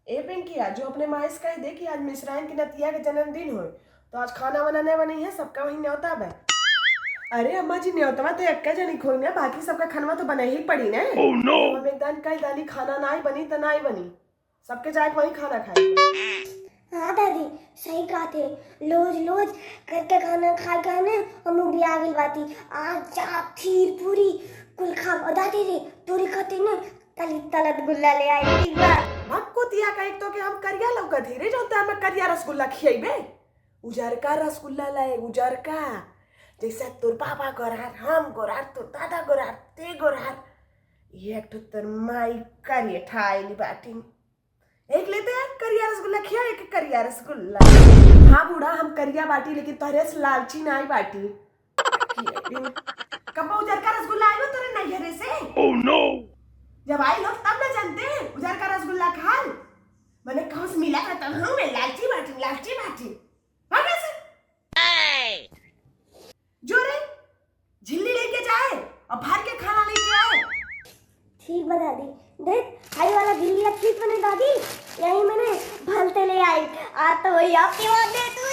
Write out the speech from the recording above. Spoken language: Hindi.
ए पिंकिया, जो अपने माँ से कह दे कि आज मिश्राइन की नतिया के जन्मदिन हो, तो आज खाना बनाने बनी है, सबका वही न्योता बे। अरे अम्मा जी, न्योतवा तो एक जनी खोई ना, बाकी सबका खाना तो बना ही पड़ी ना। oh, no! तो हम एकदम कह दानी खाना ना ही बनी तो ना ही बनी, सबके जाए वही खाना खाए। हाँ दादी, सही कहा थे। लोज लोज करके खाना खा खाने हम लोग भी आ गई बाती। आज चाप खीर पूरी कुल खा और दादी रे तोरी खाते ना तली तलत गुल्ला ले आई ठीक बा। भक्को तिया का एक तो के हम करिया लौका धीरे जोता हम करिया रसगुल्ला खियाइबे। उजरका रसगुल्ला लाए, उजरका, जैसे तोर पापा गोरार, हम गोरार, तोर दादा गोरार, ते गोरार, ये एक तो तर माई करिए ठाईली बाटी। एक लेते हैं करिया रसगुल्ला खिया, एक करिया रसगुल्ला। हाँ बूढ़ा, हम करिया बाटी लेकिन तोहरे से लालची ना आई बाटी। कब उजरका रसगुल्ला आएगा तोरे नैहरे से? Oh no! जब आई लोग तब ना जानते उजरका रसगुल्ला खाल। मैंने कहाँ से मिला था तब हूँ मैं लालची बाटी, लालची बाटी। भागा से। जो रे झिल्ली लेके जाए और भर के खाना लेके आए। ठीक बा दादी, देख हाई वाला झिल्ली ठीक बने दादी, यही मैंने भलते ले आई। आ तो वही आपकी बात दे तू।